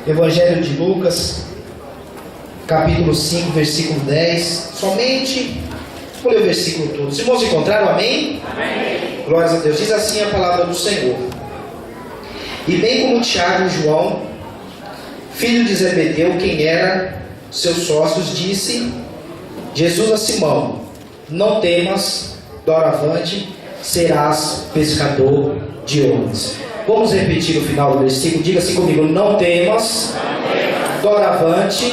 Evangelho de Lucas, capítulo 5, versículo 10. Somente, vou ler o versículo todo. Os irmãos encontraram? Amém? Amém. Glórias a Deus. Diz assim a palavra do Senhor. E bem como Tiago e João, filho de Zebedeu, quem era seus sócios, disse Jesus a Simão: não temas, doravante serás pescador de homens. Vamos repetir o final do versículo. Diga assim comigo: não temas, doravante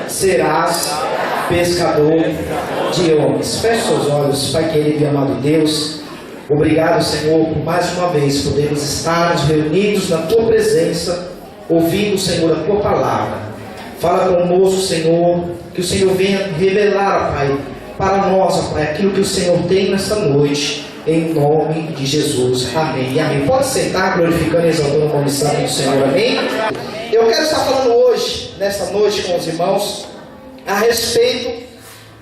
serás pescador de homens. Feche seus olhos. Pai querido e amado Deus, obrigado, Senhor, por mais uma vez podermos estarmos reunidos na Tua presença, ouvindo, Senhor, a Tua palavra. Fala conosco, Senhor, que o Senhor venha revelar, Pai, para nós, Pai, aquilo que o Senhor tem nesta noite, em nome de Jesus. Amém e amém. Pode sentar, glorificando e exaltando o nome santo do Senhor. Amém. Eu quero estar falando hoje, nesta noite, com os irmãos, a respeito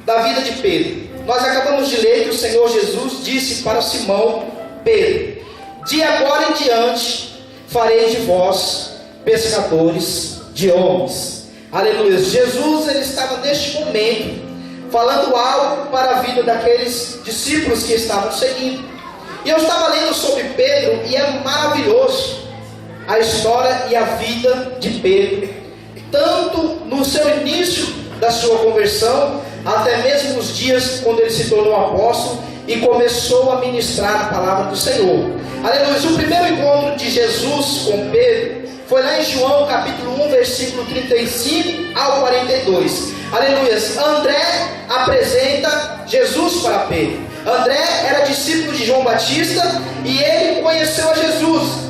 da vida de Pedro. Nós acabamos de ler que o Senhor Jesus disse para Simão Pedro: de agora em diante farei de vós pescadores de homens. Aleluia. Jesus, ele estava neste momento falando algo para a vida daqueles discípulos que estavam seguindo. E eu estava lendo sobre Pedro, e é maravilhoso a história e a vida de Pedro, tanto no seu início da sua conversão, até mesmo nos dias quando ele se tornou apóstolo e começou a ministrar a palavra do Senhor. Aleluia. O primeiro encontro de Jesus com Pedro foi lá em João capítulo 1, versículo 35 ao 42. Aleluia. André apresenta Jesus para Pedro. André era discípulo de João Batista e ele conheceu a Jesus.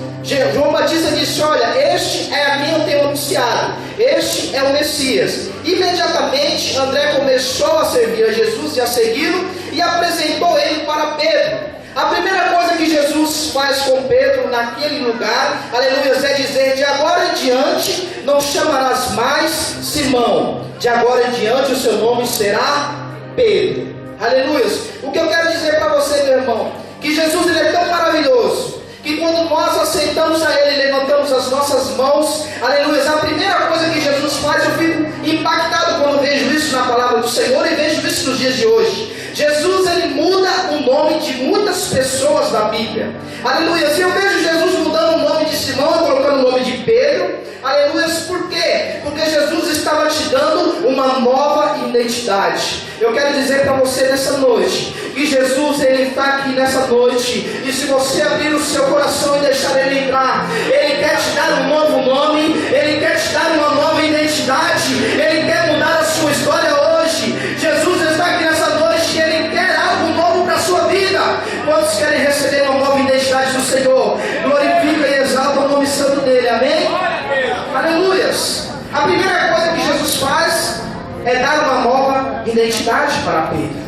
João Batista disse: olha, este é a quem eu tenho anunciado, este é o Messias. Imediatamente André começou a servir a Jesus e a segui-lo, e apresentou ele para Pedro. A primeira coisa que Jesus faz com Pedro naquele lugar, aleluia, é dizer: de agora em diante não chamarás mais Simão, de agora em diante o seu nome será Pedro. Aleluia. O que eu quero dizer para você, meu irmão, que Jesus, ele é tão maravilhoso, que quando nós aceitamos a Ele, levantamos as nossas mãos, aleluia, a primeira coisa que Jesus faz, eu fico impactado quando vejo isso na palavra do Senhor e vejo isso nos dias de hoje. Jesus, ele muda o nome de muitas pessoas da Bíblia. Aleluia. Se eu vejo Jesus mudando o nome de Simão e colocando o nome de Pedro, aleluia, por quê? Porque Jesus estava te dando uma nova identidade. Eu quero dizer para você nessa noite, que Jesus, ele está aqui nessa noite, e se você abrir o seu coração e deixar ele entrar, ele quer te dar um novo nome, ele quer te dar uma nova identidade, ele quer mudar a sua história hoje. Jesus está aqui nessa noite e ele quer algo novo para a sua vida. Quantos querem receber uma nova identidade do Senhor? Glorifica e exalta o nome santo dele, amém? Aleluias. A primeira coisa que Jesus faz é dar uma nova identidade para Pedro.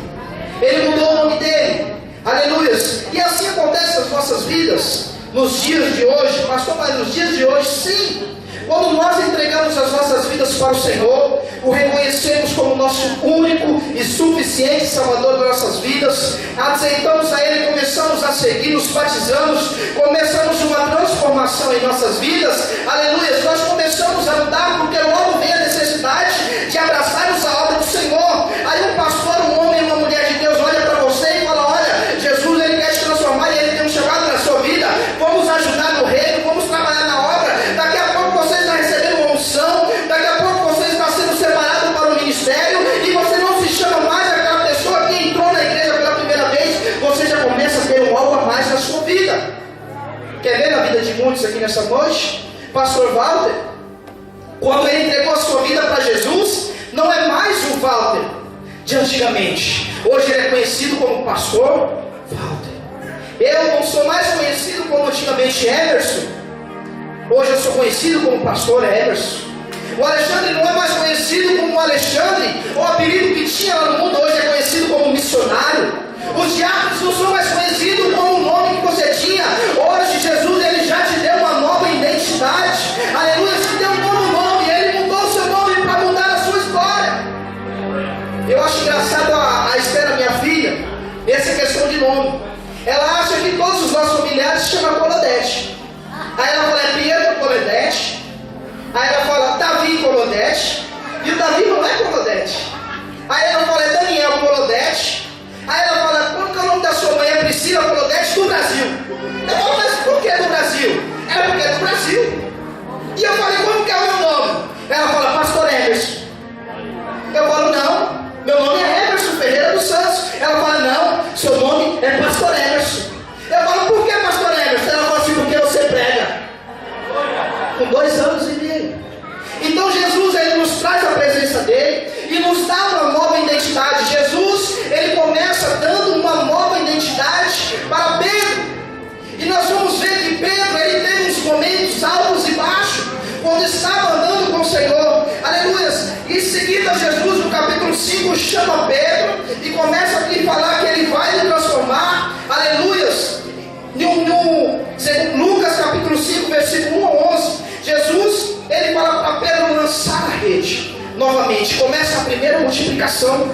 Ele mudou o nome dele. Aleluias. E assim acontece nas nossas vidas, nos dias de hoje. Pastor, mas nos dias de hoje, sim. Quando nós entregamos as nossas vidas para o Senhor, o reconhecemos como nosso único e suficiente Salvador das nossas vidas, aceitamos a Ele, começamos a seguir, nos batizamos, começamos uma transformação em nossas vidas, aleluia, nós começamos a andar, porque logo vem a necessidade de abraçarmos a obra do Senhor. Aí um pastor, um homem, uma mulher de Deus olha para você e fala: olha, Jesus, ele quer te transformar e ele tem um chamado na sua vida, vamos ajudar no reino, vamos trabalhar na obra. Daqui a pouco você está recebendo uma unção, daqui a pouco você está sendo separado para o ministério, e você não se chama mais aquela pessoa que entrou na igreja pela primeira vez, você já começa a ter um algo a mais na sua vida. Quer ver na vida de muitos aqui nessa noite? Pastor Walter, quando ele entregou a sua vida para Jesus, não é mais o Walter de antigamente. Hoje ele é conhecido como Pastor Walter. Eu não sou mais conhecido como antigamente Emerson. Hoje eu sou conhecido como Pastor Emerson. O Alexandre não é mais conhecido como Alexandre, o apelido que tinha lá no mundo hoje é conhecido como missionário. Os diáconos não são mais conhecidos com o nome que você tinha. Hoje Jesus, ele já te deu uma nova identidade. Aleluia, te deu um novo nome, ele mudou o seu nome para mudar a sua história. Eu acho engraçado a Esther, minha filha, essa questão de nome. Ela acha que todos os nossos familiares se chamam Coledete. Aí ela fala: é Pietro Coledete, Aí ela fala, Davi Colodete. E o Davi não é Colodete. Aí ela fala, é Daniel Colodete. Aí ela fala, qual que é o nome da sua mãe? É Priscila Colodete, do Brasil. Eu falo, mas por que do Brasil? É porque é do Brasil. E eu falei, como que é o meu nome? Ela fala, Pastor Emerson. Eu falo, não, meu nome é Emerson Ferreira dos Santos. Ela fala, não, seu nome é Pastor Emerson. Eu falo, por que Pastor Emerson? Ela fala assim, porque você prega. Com 2 anos e meio. Então Jesus, ele nos traz a presença dele e nos dá uma nova identidade. Jesus, ele começa dando uma nova identidade para Pedro. E nós vamos ver que Pedro, ele teve uns momentos altos e baixos, quando estava andando com o Senhor. Aleluias. Em seguida, Jesus, no capítulo 5, chama Pedro e começa aqui a falar que ele vai lhe transformar. Aleluias. No Lucas capítulo 5, versículo 1 a 11, Jesus, ele fala para Pedro lançar a rede. Novamente, começa a primeira multiplicação.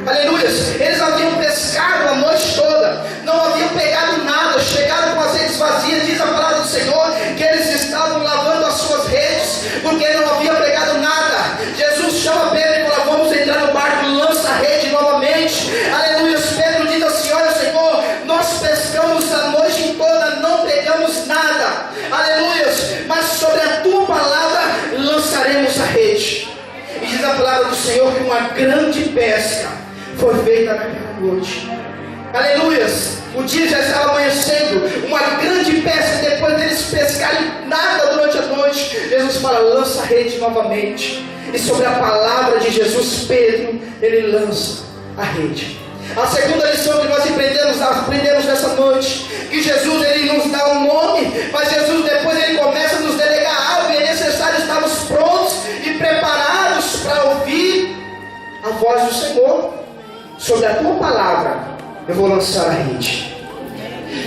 Aleluias. Eles haviam pescado a noite toda, não haviam pegado nada, chegaram com as redes vazias. Diz a palavra do Senhor que eles estavam lavando as suas redes, porque não haviam pegado nada. Jesus chama Pedro e fala, vamos entrar no barco, lança a rede novamente. Aleluia. Pedro diz assim, olha Senhor, nós pescamos a noite toda, não pegamos nada. Aleluia. Mas sobre a tua palavra lançaremos a rede. E diz a palavra do Senhor que uma grande pesca foi feita naquela noite. Aleluias. O dia já estava amanhecendo, uma grande pesca. Depois deles pescarem nada durante a noite, Jesus fala, lança a rede novamente. E sobre a palavra de Jesus, Pedro, ele lança a rede. A segunda lição que nós aprendemos nessa noite, que Jesus, ele nos dá um nome, mas Jesus depois ele começa a nos delegar algo, e é necessário estarmos prontos e preparados para ouvir a voz do Senhor. Sobre a tua palavra eu vou lançar a rede.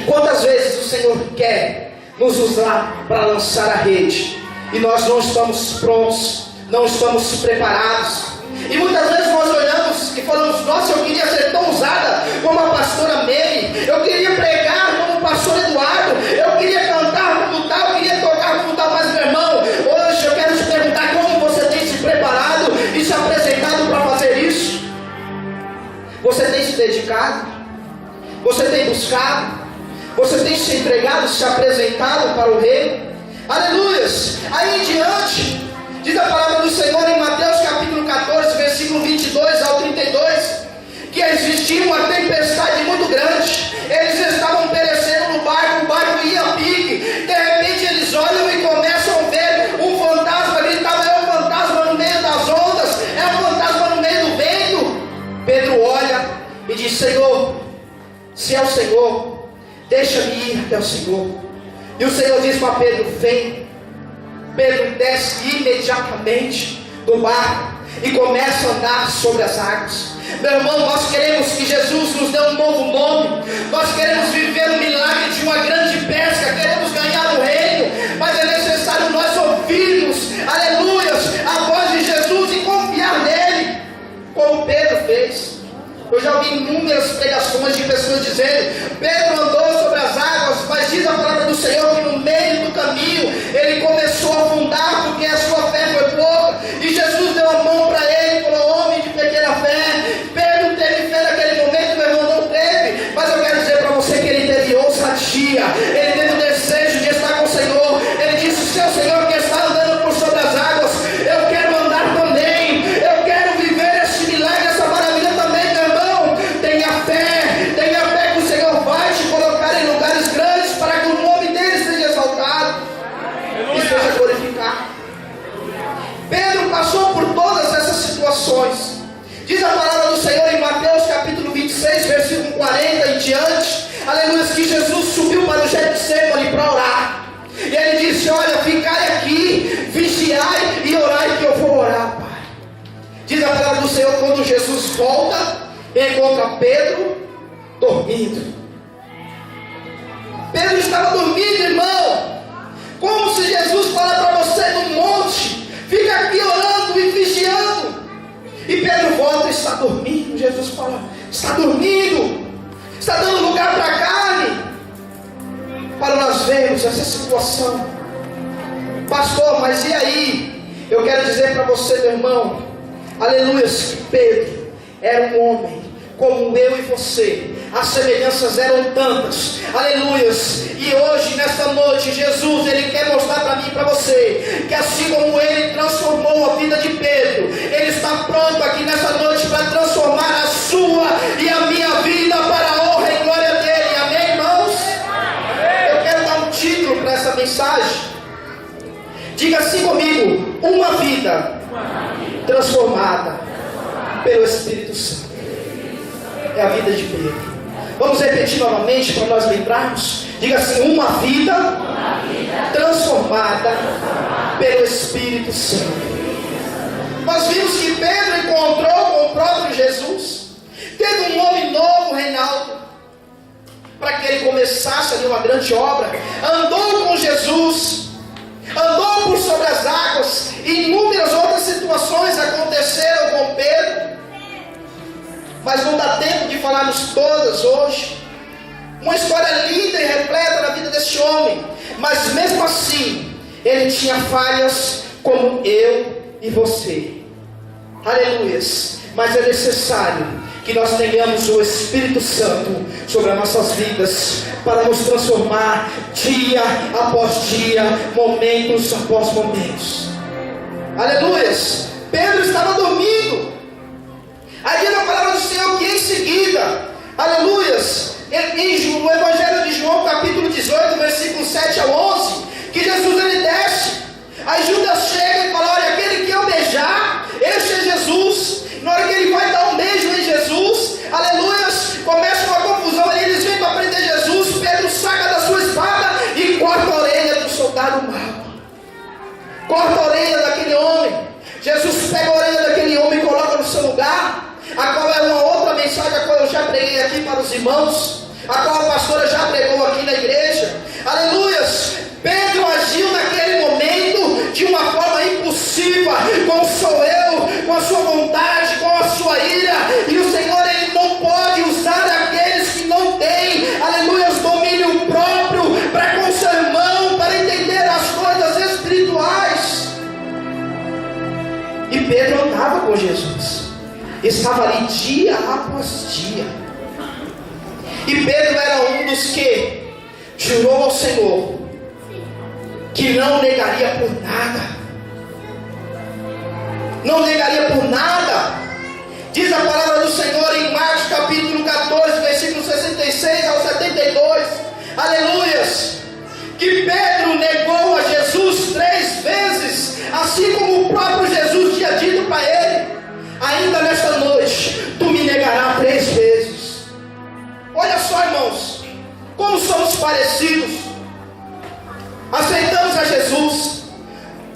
Quantas vezes o Senhor quer nos usar para lançar a rede e nós não estamos prontos, não estamos preparados? E muitas vezes nós olhamos e falamos, nossa, eu queria ser tão usada como a pastora Mary, eu queria pregar como o pastor Eduardo, eu queria cantar como tal, eu queria tocar como tal. Mas meu irmão, hoje eu quero te perguntar como você tem se preparado e se apresentado para fazer isso. Você tem se dedicado? Você tem buscado? Você tem se entregado, se apresentado para o rei? Aleluias. Aí em diante, diz a palavra do Senhor em Mateus capítulo 14, versículo 22 ao 32, que existia uma tempestade muito grande. Eles estavam perecendo no barco, o barco ia a pique. De repente eles olham e começam a ver um fantasma. Gritava, é um fantasma no meio das ondas, é um fantasma no meio do vento. Pedro olha e diz, Senhor, se é o Senhor, deixa-me ir até o Senhor. E o Senhor diz para Pedro, vem. Pedro desce imediatamente do barco e começa a andar sobre as águas. Meu irmão, nós queremos que Jesus nos dê um novo nome. Nós queremos viver o milagre de uma grande pesca. Queremos ganhar o reino. Mas é necessário nós ouvirmos, aleluia, a voz de Jesus e confiar nele, como Pedro fez. Eu já ouvi inúmeras pregações de pessoas dizendo, Pedro andou sobre as águas, mas diz a palavra do Senhor que no meio do caminho ele começou a afundar porque a sua fé foi pouca. E Jesus deu a mão para ele e falou, homem de pequena fé. Pedro teve fé naquele momento, meu irmão não teve. Mas eu quero dizer para você que ele teve ousadia, ele teve o desejo de estar com o Senhor. Ele disse, se é o Senhor que está andando por sobre as águas, eu quero andar também. Eu quero viver esse milagre, essa maravilha também, meu irmão. Tenha fé que o Senhor vai te colocar em lugares grandes para que o nome dele seja exaltado e seja glorificado. Pedro passou por todas essas situações. Diz a palavra do Senhor em Mateus capítulo 26, versículo 40 em diante, aleluia, que Jesus subiu para o Getsemane para orar. E ele disse, olha, ficai aqui, vigiai e orai que eu vou orar, Pai. Diz a palavra do Senhor, quando Jesus volta, encontra Pedro dormindo. Pedro estava dormindo, irmão. Como se Jesus fala para você no monte, fica aqui orando e vigiando. E Pedro volta e está dormindo. Jesus fala, está dormindo, está dando lugar para a carne. Para nós vermos essa situação, Pastor, mas e aí? Eu quero dizer para você, meu irmão, aleluia, Pedro era um homem como eu e você. As semelhanças eram tantas, aleluias. E hoje, nesta noite, Jesus, Ele quer mostrar para mim e para você, que assim como Ele transformou a vida de Pedro, Ele está pronto aqui nesta noite para transformar a sua e a minha vida para a honra e glória dEle. Amém, irmãos? Eu quero dar um título para essa mensagem. Diga assim comigo: uma vida transformada pelo Espírito Santo. É a vida de Pedro. Vamos repetir novamente para nós lembrarmos. Diga assim: uma vida transformada pelo Espírito Santo. Nós vimos que Pedro encontrou com o próprio Jesus. Teve um homem novo, Reinaldo, para que ele começasse ali uma grande obra. Andou com Jesus, andou por sobre as águas. Inúmeras outras situações aconteceram com Pedro, mas não dá tempo de falarmos todas hoje. Uma história linda e repleta na vida desse homem, mas mesmo assim ele tinha falhas como eu e você. Aleluias. Mas é necessário que nós tenhamos o Espírito Santo sobre as nossas vidas, para nos transformar dia após dia, momentos após momentos. Aleluias. Pedro estava dormindo. Aí diz a palavra do Senhor que em seguida, aleluias, no Evangelho de João, capítulo 18, versículo 7 a 11, que Jesus ele desce. Aí Judas chega e fala: olha, aquele que eu beijar, este é Jesus. Na hora que ele vai dar um beijo em Jesus, aleluias, começa uma confusão ali, eles vêm para prender Jesus. Pedro saca da sua espada e corta a orelha do soldado mau. Corta a orelha daquele homem. Jesus pega a orelha daquele homem e coloca no seu lugar, a qual é uma outra mensagem, a qual eu já preguei aqui para os irmãos, a qual a pastora já pregou aqui na igreja. Aleluias. Pedro agiu naquele momento de uma forma impulsiva, com o seu eu, com a sua vontade, com a sua ira. E o Senhor, Ele não pode usar aqueles que não têm, aleluias, domínio próprio para com seu irmão, para entender as coisas espirituais. E Pedro andava com Jesus, estava ali dia após dia. E Pedro era um dos que jurou ao Senhor que não negaria por nada. Não negaria por nada. Diz a palavra do Senhor em Marcos capítulo 14, versículo 66 ao 72. Aleluias. Que Pedro negou a Jesus 3 vezes, assim como o próprio Jesus tinha dito para ele: ainda nesta noite tu me negarás 3 vezes. Olha só, irmãos, como somos parecidos. Aceitamos a Jesus,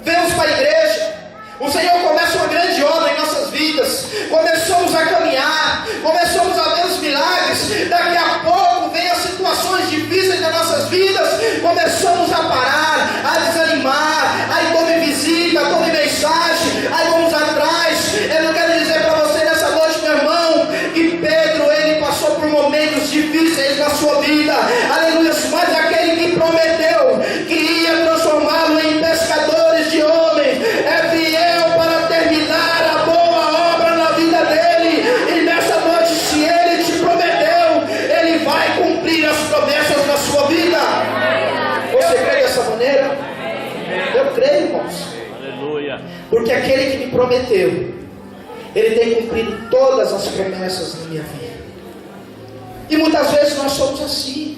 vemos para a igreja, o Senhor começa uma grande obra em nossas vidas, começamos a caminhar, começamos a ver os milagres. Daqui a pouco vem as situações difíceis das nossas vidas, começamos a parar, a desanimar. Aí tome visita, tome mensagem, aí vamos atrás. Eu não quero dizer para você nessa noite, meu irmão, que Pedro, ele passou por momentos difíceis na sua vida, aleluia, mas aquele que prometeu que ia transformá-lo em pescadores de homens é fiel para terminar a boa obra na vida dele. E nessa noite, se ele te prometeu, ele vai cumprir as promessas na sua vida. Você crê dessa maneira? Eu creio, irmãos. Aleluia. Porque aquele que me prometeu, ele tem cumprido todas as promessas na minha vida. E muitas vezes nós somos assim.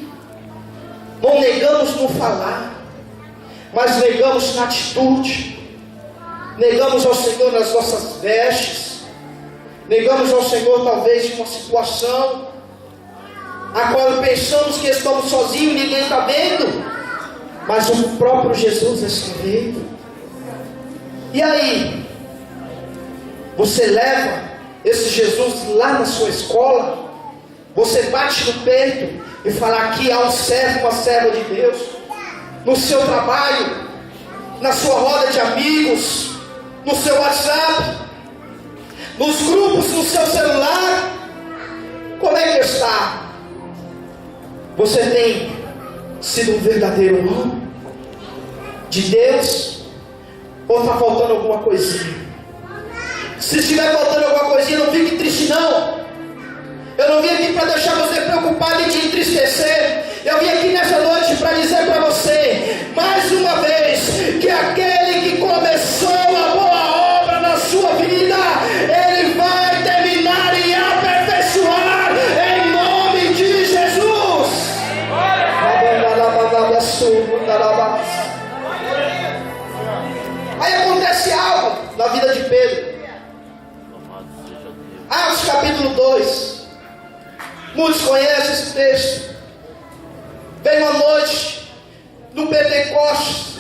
Não negamos no falar, mas negamos na atitude. Negamos ao Senhor nas nossas vestes. Negamos ao Senhor talvez em uma situação a qual pensamos que estamos sozinhos e ninguém está vendo, mas o próprio Jesus está vendo. E aí, você leva esse Jesus lá na sua escola, você bate no peito e fala: aqui há um servo, uma serva de Deus. No seu trabalho, na sua roda de amigos, no seu WhatsApp, nos grupos, no seu celular, como é que está? Você tem sido um verdadeiro homem de Deus? Ou está faltando alguma coisinha? Se estiver faltando alguma coisinha, não fique triste não. Eu não vim aqui para deixar você preocupado e te entristecer. Eu vim aqui nessa noite para dizer para você, mais uma vez, que aquele que começou a boa obra na sua vida, ele vai terminar e aperfeiçoar em nome de Jesus. Aí acontece algo na vida de Pedro. Atos capítulo 2. Muitos conhecem esse texto. Veio uma noite, no Pentecostes,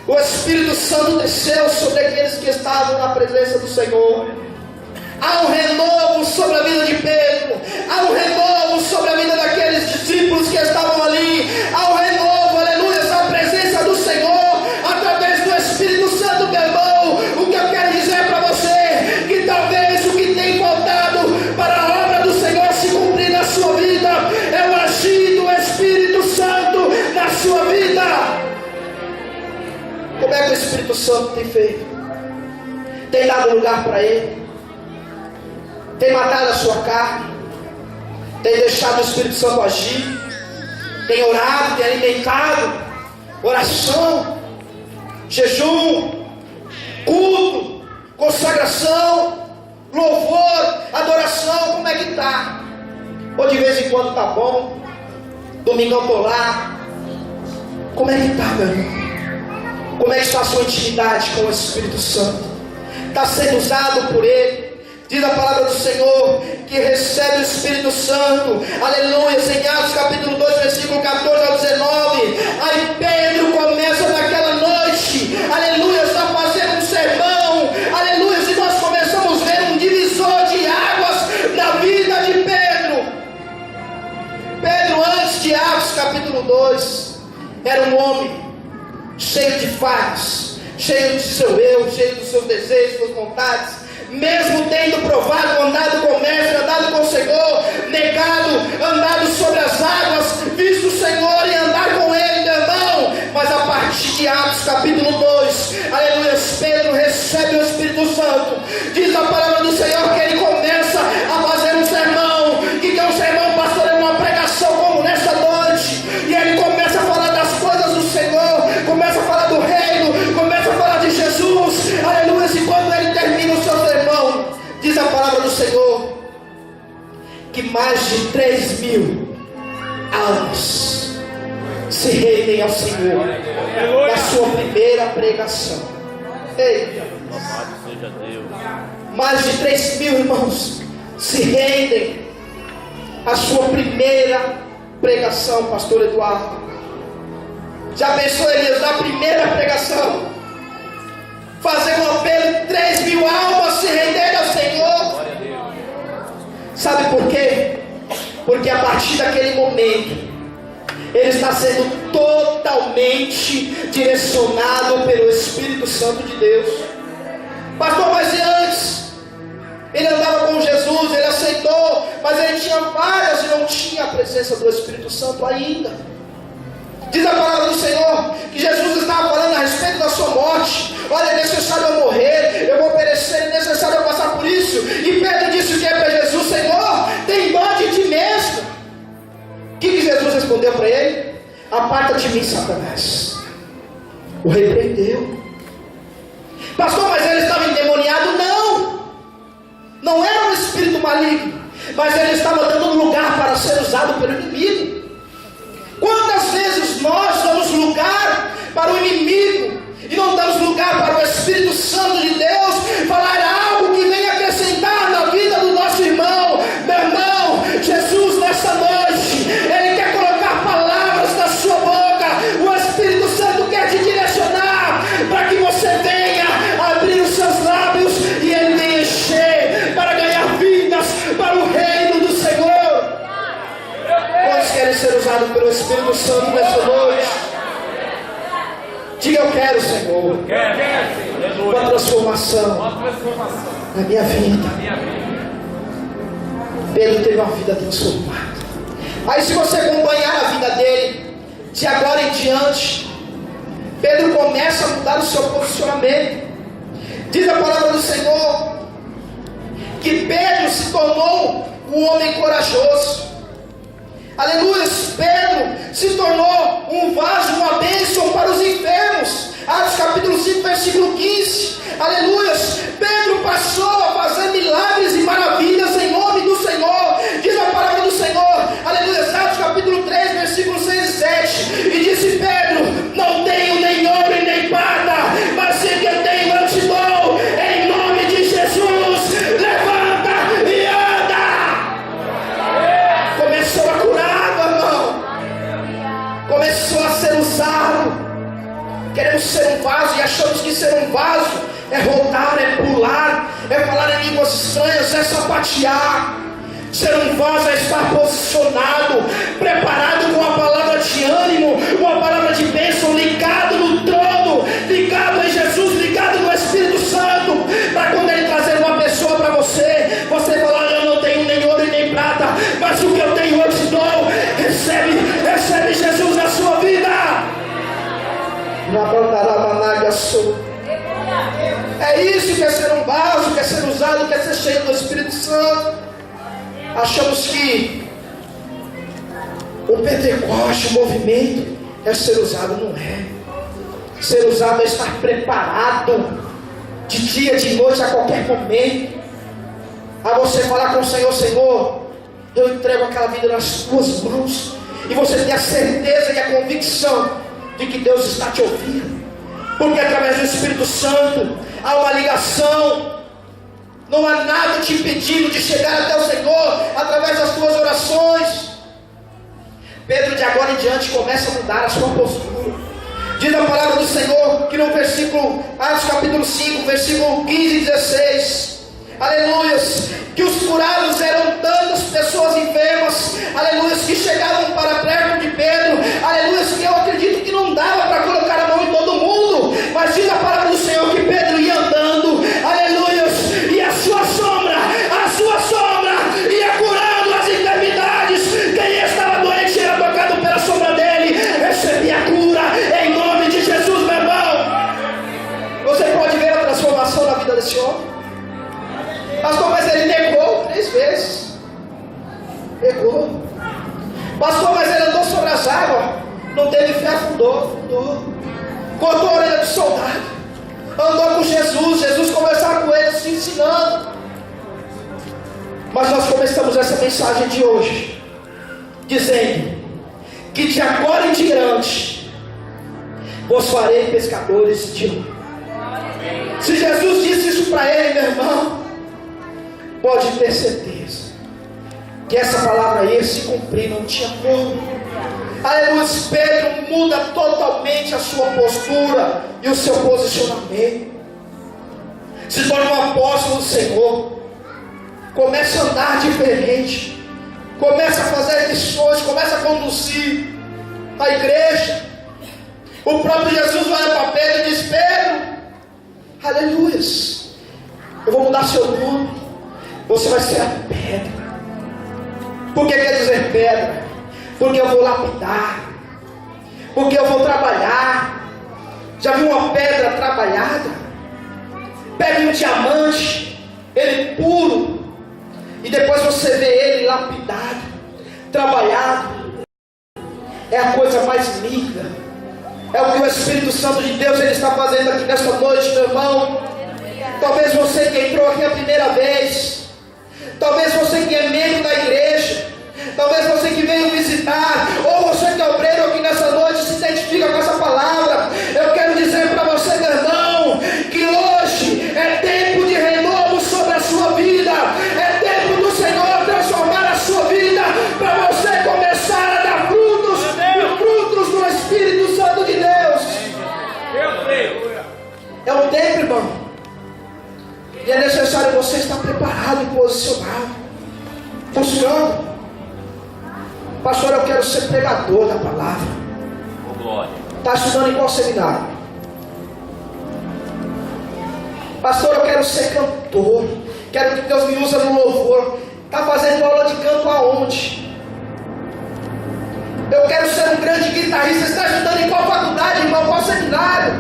o Espírito Santo desceu sobre aqueles que estavam na presença do Senhor. Há um renovo sobre a vida de Pedro. Há um renovo sobre a vida daqueles discípulos que estavam ali. Há um renovo, aleluia, na presença do Senhor, através do Espírito Santo, meu irmão. O que eu quero dizer para você, que talvez o que tem faltado para a obra do Senhor se cumprir na sua vida, é o agir do Espírito Santo na sua vida. Como é que o Espírito Santo tem feito? Tem dado lugar para Ele? Tem matado a sua carne? Tem deixado o Espírito Santo agir? Tem orado, tem alimentado? Oração, jejum, culto, consagração, louvor, adoração, como é que está? Ou de vez em quando está bom, domingão estou lá. Como é que está, meu irmão? Como é que está a sua intimidade com o Espírito Santo? Está sendo usado por Ele? Diz a palavra do Senhor que recebe o Espírito Santo, aleluia, em Atos capítulo 2, versículo 14 ao 19. Aí Pedro começa naquela noite, aleluia, a fazer um sermão, aleluia, e nós começamos a ver um divisor de águas na vida de Pedro. Pedro, antes de Atos capítulo 2, era um homem cheio de falhas, cheio de seu eu, cheio dos seus desejos, suas vontades. Mesmo tendo provado, andado com o mestre, andado com o Senhor, negado, andado sobre as águas, visto o Senhor e andar com Ele, meu irmão. Mas a partir de Atos capítulo 2, aleluia, Pedro recebe o Espírito Santo. Diz a palavra do Senhor que ele começa a fazer um sermão. Que é um sermão, pastor? É uma pregação como nessa noite. E ele começa a falar das coisas do Senhor, começa a falar do reino, começa a falar de Jesus, aleluia. E quando ele termina o seu sermão, diz a palavra do Senhor que mais de 3.000 almas se rendem ao Senhor na sua primeira pregação. Ei, mais de 3.000 irmãos se rendem à sua primeira pregação, pastor Eduardo. Já pensou, Elias, na primeira pregação fazer um apelo, 3.000 almas se renderem ao Senhor? Sabe por quê? Porque a partir daquele momento ele está sendo totalmente direcionado pelo Espírito Santo de Deus. Pastor, mas e antes? Ele andava com Jesus, ele aceitou, mas ele tinha falhas e não tinha a presença do Espírito Santo ainda. Diz a palavra do Senhor que Jesus estava falando a respeito da sua morte. Olha, é necessário eu morrer, eu vou perecer, é necessário eu passar por isso. E Pedro disse o que é para Jesus? Senhor, tem dó de ti mesmo. O que Jesus respondeu para ele? Aparta de mim, Satanás. O repreendeu. Pastor, mas ele estava endemoniado? Não era um espírito maligno, mas ele estava dando lugar para ser usado pelo inimigo. Quantas vezes nós damos lugar para o inimigo e não damos lugar para o Espírito Santo de Deus falar algo que venha acrescentar na vida do nosso irmão? Meu irmão, Jesus nessa noite, Ele quer colocar palavras na sua boca. O Espírito Santo quer te direcionar para que você venha abrir os seus lábios e Ele venha encher para ganhar vidas para o reino do Senhor. Quantos querem ser usados pelo Espírito Santo nessa noite? Diga: eu quero, Senhor, uma transformação na minha vida. Pedro teve uma vida transformada. Aí, se você acompanhar a vida dele, de agora em diante, Pedro começa a mudar o seu posicionamento. Diz a palavra do Senhor que Pedro se tornou um homem corajoso. Aleluia. Pedro se tornou um vaso, uma bênção para os enfermos. Atos capítulo 5, versículo 15. Aleluia. Pedro passou a fazer milagres e maravilhas em nome do Senhor. Diz a palavra do Senhor. Aleluia. Atos capítulo 3, versículos 6 e 7. E disse Pedro: não tenho nem ouro e nem prata, mas o que eu tenho eu te dou. Em nome de Jesus, levanta e anda. Começou a curar, meu irmão. Começou a ser usado. Queremos ser um vaso e achamos que ser um vaso é rodar, é pular, é falar em línguas estranhas, é sapatear. Ser um vaso é estar posicionado, preparado com a palavra de ânimo, uma palavra de bênção, ligado no trono, ligado em Jesus, ligado no Espírito Santo, para quando Ele trazer uma pessoa para você, você falar: eu não tenho nem ouro e nem prata, mas o que eu tenho eu te dou. Recebe Jesus na sua vida. É isso que é ser um vaso, que é ser usado, que é ser cheio do Espírito Santo. Achamos que o Pentecoste, o movimento, é ser usado. Não é. Ser usado é estar preparado de dia, de noite, a qualquer momento. A você falar com o Senhor: Senhor, eu entrego aquela vida nas tuas mãos. E você ter a certeza e a convicção de que Deus está te ouvindo, porque através do Espírito Santo há uma ligação. Não há nada te impedindo de chegar até o Senhor através das tuas orações. Pedro de agora em diante começa a mudar a sua postura. Diz a palavra do Senhor que no versículo, Atos capítulo 5, versículo 15 e 16, aleluia, que os curados eram tantas pessoas enfermas, aleluia, que chegaram para perto de Pedro, aleluia, que eu acredito que não dava para colocar a mão em todo mundo, mas diz a palavra do Senhor que Pedro ia andando, aleluia, e a sua sombra ia curando as enfermidades. Quem estava doente era tocado pela sombra dele, recebia a cura em nome de Jesus, meu irmão. Você pode ver a transformação na vida desse homem. Pastor, mas ele negou 3 vezes. Negou. Pastor, mas ele andou sobre as águas. Não teve fé, afundou. Cortou a orelha do soldado. Andou com Jesus. Jesus conversava com ele, se ensinando. Mas nós começamos essa mensagem de hoje dizendo que de agora em diante vos farei pescadores de homens. Se Jesus disse isso para ele, meu irmão, pode ter certeza que essa palavra ia se cumprir, não tinha como. Aleluia. Pedro muda totalmente a sua postura e o seu posicionamento, se torna um apóstolo do Senhor, começa a andar diferente, começa a fazer missões, começa a conduzir a igreja. O próprio Jesus vai para Pedro e diz: Pedro, aleluia, eu vou mudar seu nome, você vai ser a pedra. Por que quer dizer pedra? Porque eu vou lapidar, porque eu vou trabalhar. Já viu uma pedra trabalhada? Pega um diamante, ele puro, e depois você vê ele lapidado, trabalhado. É a coisa mais linda. É o que o Espírito Santo de Deus ele está fazendo aqui nesta noite, meu irmão. Talvez você que entrou aqui a primeira vez, talvez você que é membro da igreja, talvez você que veio visitar, ou você que é obreiro aqui nessa noite se identifica com essa palavra. Eu quero dizer para você, meu irmão, que hoje é tempo de renovo sobre a sua vida. É tempo do Senhor transformar a sua vida, para você começar a dar frutos, e frutos do Espírito Santo de Deus. É um tempo, irmão, e é necessário você estar preparado e posicionado. Funcionando. Pastor, eu quero ser pregador da palavra. Está estudando em qual seminário? Pastor, eu quero ser cantor. Quero que Deus me use no louvor. Está fazendo aula de canto aonde? Eu quero ser um grande guitarrista. guitarrista. Você está estudando em qual faculdade, irmão? Qual seminário?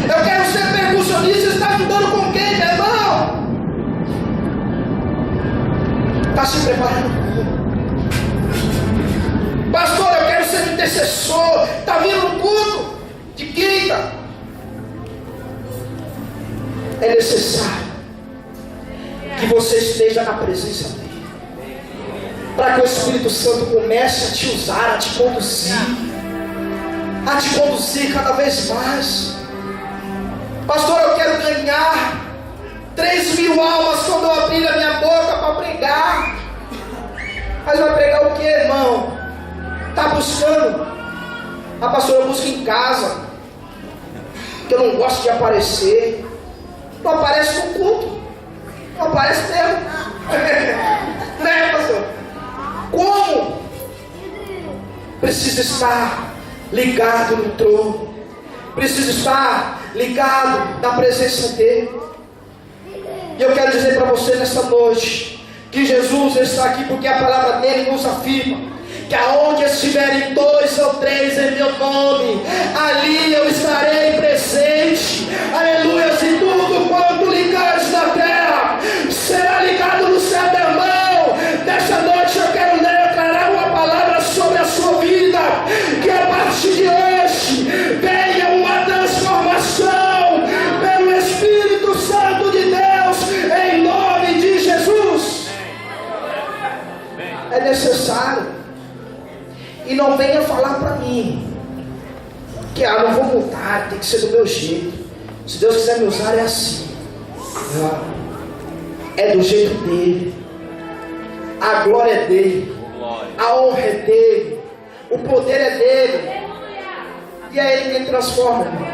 Eu quero ser percussionista. Você está estudando com quem, meu irmão? Está se preparando? Pastor, eu quero ser intercessor. Está vindo no culto de quinta. É necessário que você esteja na presença dele, para que o Espírito Santo comece a te usar, a te conduzir cada vez mais. Pastor, eu quero ganhar 3.000 almas quando eu abrir a minha boca para pregar. Mas vai pregar o que, irmão? Está buscando? Ah, pastor, eu busco em casa, porque eu não gosto de aparecer. Não aparece no culto, não aparece mesmo. Né, pastor? Como? Precisa estar ligado no trono, precisa estar ligado na presença dele. E eu quero dizer para você nesta noite que Jesus está aqui porque a palavra dele nos afirma que aonde estiverem 2 ou 3 em meu nome, ali eu estarei presente. Aleluia. Se tudo quanto ligares na terra será ligado no céu, meu irmão. Nesta noite eu quero declarar uma palavra sobre a sua vida, que a partir de hoje venha uma transformação pelo Espírito Santo de Deus, em nome de Jesus. É necessário. E não venha falar para mim que não vou mudar, tem que ser do meu jeito. Se Deus quiser me usar, é assim. Não. É do jeito dele. A glória é dele. A honra é dele. O poder é dele. E é ele quem transforma, irmão.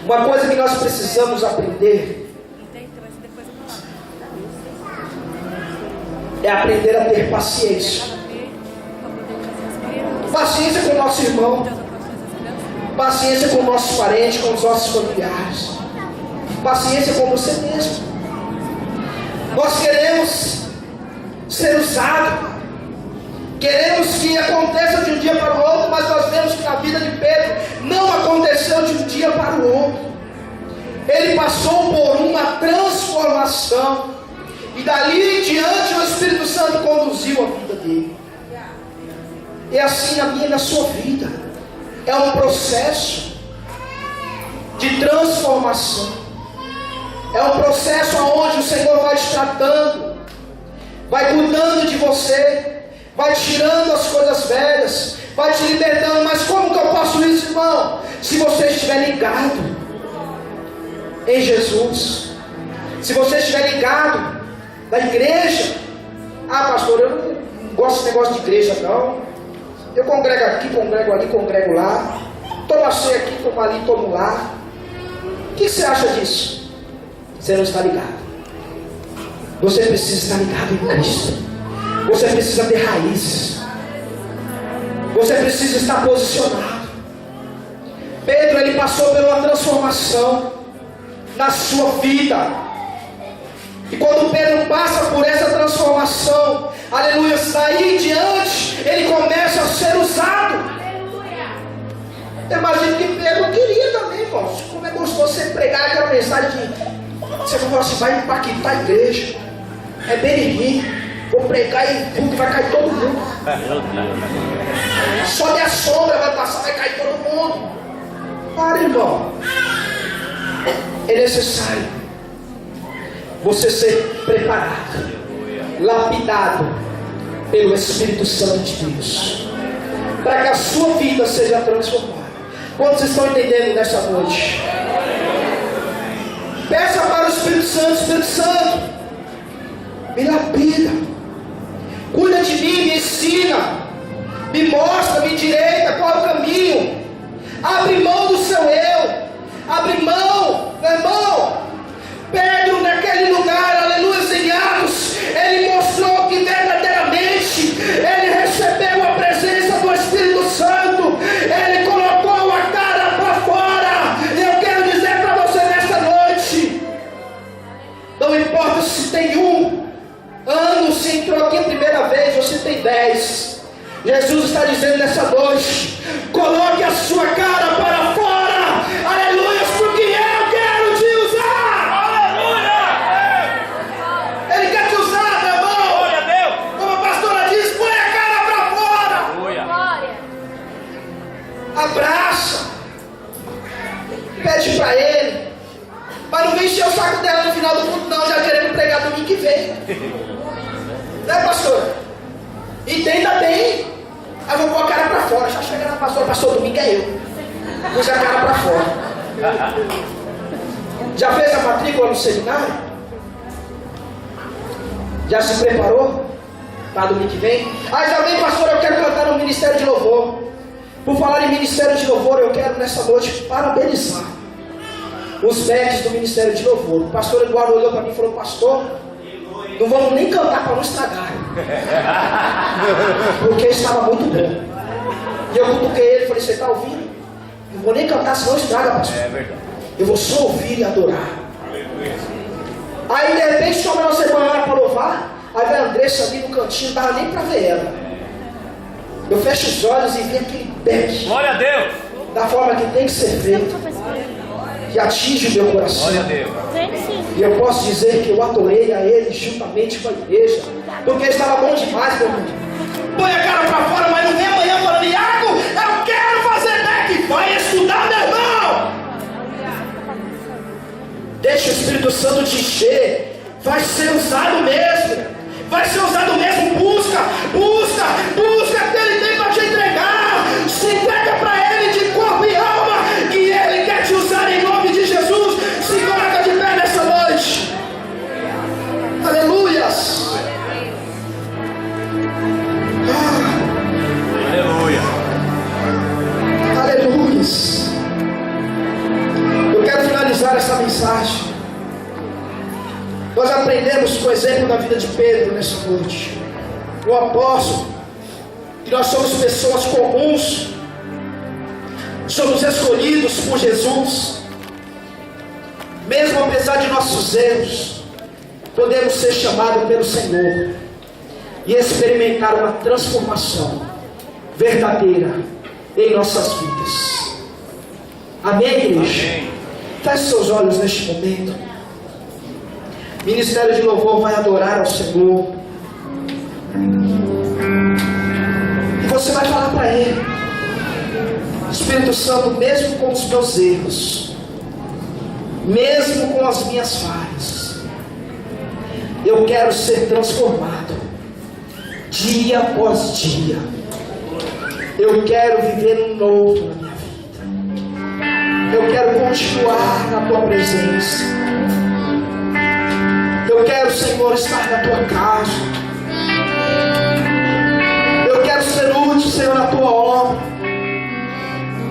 Uma coisa que nós precisamos aprender é aprender a ter paciência. Paciência com o nosso irmão, paciência com nossos parentes, com os nossos familiares, paciência com você mesmo. Nós queremos ser usados, queremos que aconteça de um dia para o outro, mas nós vemos que na vida de Pedro não aconteceu de um dia para o outro. Ele passou por uma transformação, e dali em diante o Espírito Santo conduziu a vida dele. É assim na minha e na sua vida. É um processo de transformação. É um processo onde o Senhor vai te tratando, vai cuidando de você, vai tirando as coisas velhas, vai te libertando. Mas como que eu faço isso, irmão? Se você estiver ligado em Jesus, se você estiver ligado na igreja. Ah, pastor, eu não gosto desse negócio de igreja, não. Eu congrego aqui, congrego ali, congrego lá. Tomo ceia aqui, tomo ali, tomo lá. O que você acha disso? Você não está ligado. Você precisa estar ligado em Cristo. Você precisa ter raízes. Você precisa estar posicionado. Pedro, ele passou por uma transformação na sua vida. E quando Pedro passa por essa transformação, aleluia, daí em diante, ele começa a ser usado. Eu imagino que Pedro queria também, irmãos. Como é gostoso você pregar aquela mensagem de você vai falar assim, vai impactar a igreja. É Beriri. Vou pregar e tudo vai cair todo mundo. Só de a sombra vai passar, vai cair todo mundo. Para, irmão. É necessário você ser preparado, lapidado pelo Espírito Santo de Deus, para que a sua vida seja transformada. Quantos estão entendendo nessa noite? Peça para o Espírito Santo, me lapida, cuida de mim, me ensina, me mostra, me direita qual é o caminho. Abre mão do seu eu, abre mão, meu irmão. Pedro naquele lugar, aleluia, em Atos, ele mostrou que verdadeiramente ele recebeu a presença do Espírito Santo, ele colocou a cara para fora. E eu quero dizer para você nesta noite, não importa se tem 1 ano, se entrou aqui a primeira vez, ou se tem 10, Jesus Jesus está dizendo nessa noite: coloque a sua cara para fora, aleluia, porque eu quero te usar. Aleluia! Ele quer te usar, meu irmão. Glória a Deus! Como a pastora diz, põe a cara para fora, Aleluia! abraça, pede para ele, mas não vem encher o saco dela no final do culto não, já querendo pregar domingo que vem. Né, pastor? Entenda bem. Aí eu vou pôr a cara pra fora. Já chega na pastora, pastor, domingo é eu. Pus a cara pra fora. Já fez a matrícula no seminário? Já se preparou para domingo que vem? Aí já vem, pastor, eu quero cantar no Ministério de Louvor. Por falar em Ministério de Louvor, eu quero nessa noite parabenizar os backs do Ministério de Louvor. O pastor Eduardo olhou para mim e falou: pastor, não vamos nem cantar para não estragar, porque estava muito bom. E eu cutuquei ele e falei: você está ouvindo? Não vou nem cantar senão estraga, pastor. É verdade. Eu vou só ouvir e adorar. Aí de repente sobra uma semana para louvar. Aí vai a Andressa ali no cantinho, não dava nem para ver ela. Eu fecho os olhos e vi aquele back Glória a Deus! da forma que tem que ser feito, que atinge o meu coração. Glória a Deus! E eu posso dizer que eu adorei a ele juntamente com a igreja, porque estava bom demais, meu irmão. Põe a cara pra fora, mas não vem amanhã falando: Iago, eu quero fazer back. Vai estudar, meu irmão. Deixa o Espírito Santo te encher. Vai ser usado mesmo. Vai ser usado mesmo. Busca, busca, busca que ele tem para te entregar. Se entrega para ele de corpo e alma, que ele quer te usar em nome de Jesus. Se coloca de pé nessa noite. Aleluias. Aleluia! Aleluias. Eu quero finalizar essa mensagem. Nós aprendemos com o exemplo da vida de Pedro nessa noite. O apóstolo, que nós somos pessoas comuns, somos escolhidos por Jesus. Mesmo apesar de nossos erros, podemos ser chamados pelo Senhor e experimentar uma transformação verdadeira em nossas vidas. Amém, igreja? Amém. Feche seus olhos neste momento. Ministério de Louvor vai adorar ao Senhor. E você vai falar para Ele: Espírito Santo, mesmo com os meus erros, mesmo com as minhas falhas, eu quero ser transformado dia após dia. Eu quero viver um novo na minha vida. Eu quero continuar na Tua presença. Eu quero, Senhor, estar na Tua casa. Eu quero ser útil, Senhor, na Tua obra.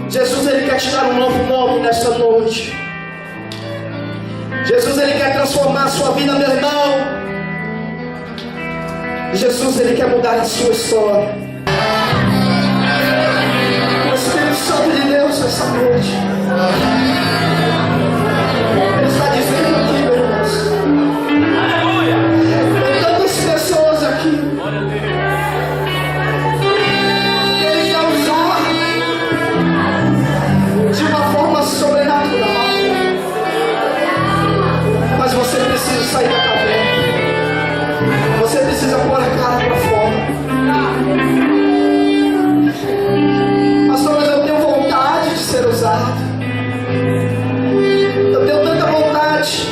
Jesus, Ele quer te dar um novo nome nessa noite. Jesus, Ele quer transformar a sua vida, meu irmão. Jesus, Ele quer mudar a sua história. O Espírito Santo de Deus, essa noite, Ele está dizendo aqui, meu irmão, tem tantas pessoas aqui que Ele quer usar de uma forma sobrenatural, mas você precisa sair da caverna. Você precisa pôr a cara para fora. Pastor, mas eu tenho vontade de ser usado. Eu tenho tanta vontade.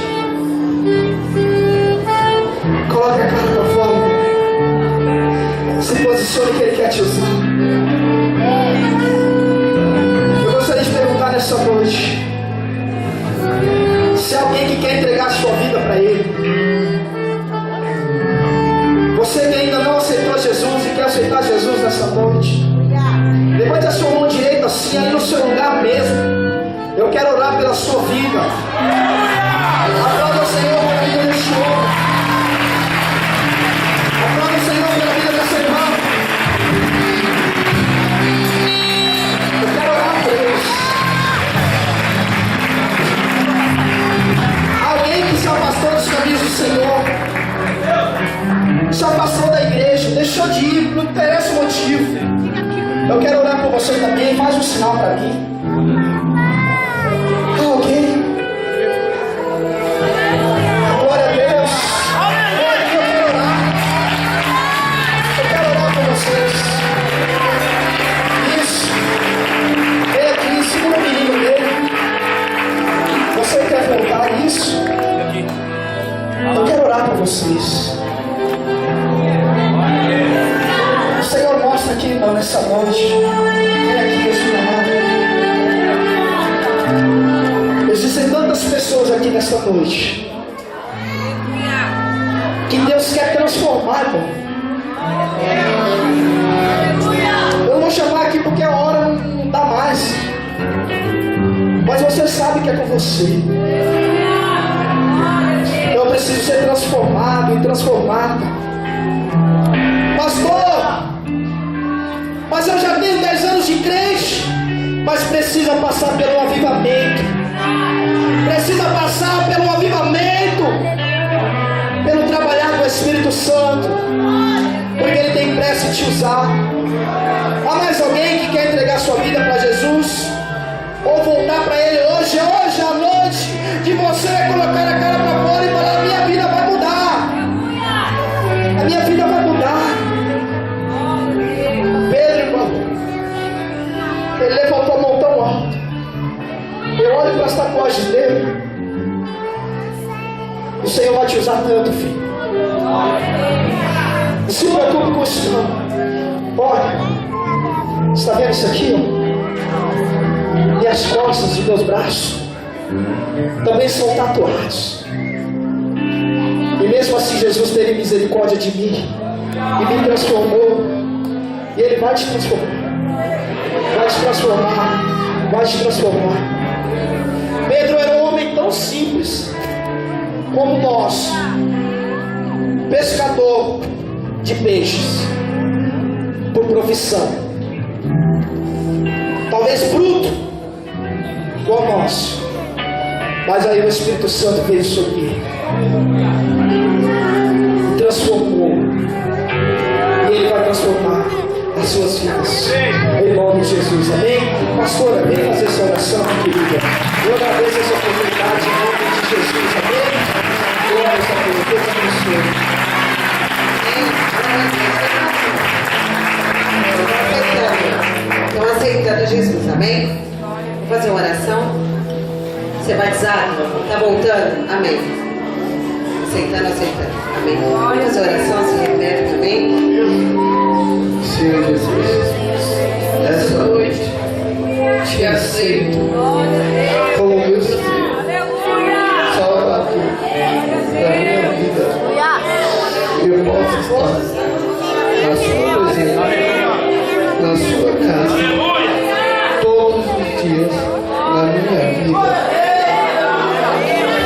Coloque a cara para fora. Se posicione que Ele quer te usar. Eu gostaria de perguntar nessa noite: se alguém que quer entregar a sua vida para Ele, você que ainda não aceitou Jesus e quer aceitar Jesus nessa noite, levante a sua mão direita assim, aí no seu lugar mesmo. Eu quero orar pela sua vida. Aplauda o Senhor pela vida deste homem. Aplauda o Senhor pela vida dessa irmã. Eu quero orar por eles. Alguém que se afastou dos caminhos do Senhor, se afastou da igreja, deixou de ir, não interessa o motivo. Eu quero orar por você também. Faz um sinal para mim. Ok. Glória a Deus. Eu quero orar por vocês. Isso. Vem aqui, segura o menino dele. Você quer voltar isso? Eu quero orar por vocês. O Senhor mostra aqui, irmão, nessa noite. Vem aqui, Jesus amado. Existem tantas pessoas aqui nessa noite que Deus quer transformar, irmão. Eu não vou chamar aqui porque a hora não dá mais. Mas você sabe que é com você. Eu preciso ser transformado e transformada. Pastor, mas eu já tenho 10 anos de crente. Mas precisa passar pelo avivamento. Precisa passar pelo avivamento, pelo trabalhar do Espírito Santo, porque Ele tem pressa em te usar. Há mais alguém que quer entregar sua vida para Jesus? Ou voltar para Ele hoje à noite, de você colocar a cara para fora e falar: a minha vida vai mudar. A minha vida vai mudar. Pedro, irmão, ele levantou a mão tão alto. Eu olho para as tatuagens dele. O Senhor vai te usar tanto, filho. Não se preocupe com isso, não. Olha, você está vendo isso aqui, ó? Minhas costas e meus braços também são tatuados. E mesmo assim Jesus teve misericórdia de mim e me transformou. E Ele vai te transformar. Vai te transformar. Vai te transformar. Pedro era um homem tão simples como nós, pescador de peixes por profissão, talvez bruto igual nós, mas aí o Espírito Santo veio sobre ele, transformou, e Ele vai transformar as suas vidas, em nome de Jesus, amém? Pastora, vem fazer essa oração, querida. Eu agradeço essa oportunidade em nome de Jesus, amém? Glória a Deus, Deus abençoe. Estão aceitando Jesus, amém? Vou fazer uma oração. Ser batizado? Está voltando? Amém. Aceitando, amém. Vamos fazer oração, se repete, amém? Senhor Jesus, essa noite te aceito como meu Senhor, Salvador da minha vida. Eu posso estar na sua presença, na sua casa, todos os dias na minha vida.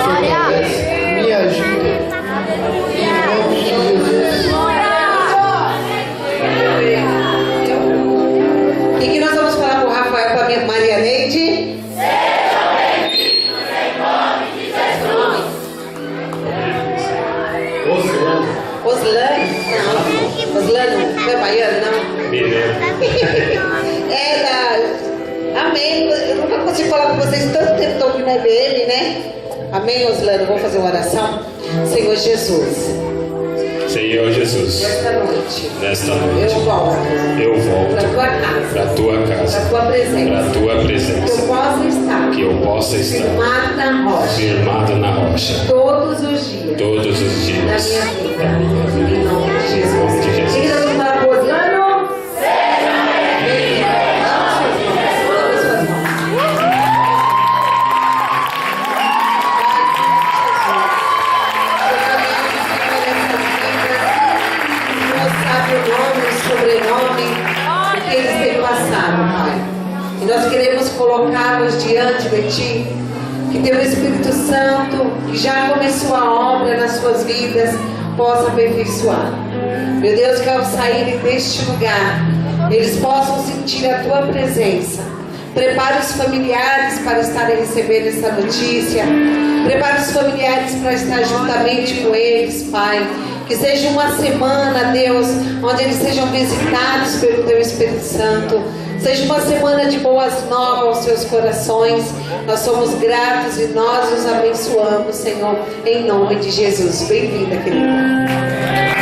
Fortalece, me ajuda, em nome de Jesus. O que nós vamos falar para o Rafael, para a Maria Neide? Seja bem-vindo em nome de Jesus. Oslane? Não. Oslane, não é baiano, não? Mineiro. Amém. Eu nunca consigo falar com vocês tanto tempo, estou ouvindo a IBM, né? Amém, Oslane. Vamos fazer uma oração? Senhor Jesus. Senhor Jesus, Nesta noite. eu volto Para tua casa. para tua presença, Que eu possa estar. firmado na rocha, Todos os dias. Da minha vida. Em nome de Jesus. E nós vamos falar com Oslano. E nós queremos colocá-los diante de Ti, que Teu Espírito Santo, que já começou a obra nas suas vidas, possa aperfeiçoar. Meu Deus, que ao saírem deste lugar, eles possam sentir a Tua presença. Prepare os familiares para estarem recebendo essa notícia. Prepare os familiares para estar juntamente com eles, Pai. Que seja uma semana, Deus, onde eles sejam visitados pelo Teu Espírito Santo. Seja uma semana de boas novas aos seus corações. Nós somos gratos e nós os abençoamos, Senhor, em nome de Jesus. Bem-vinda, querida.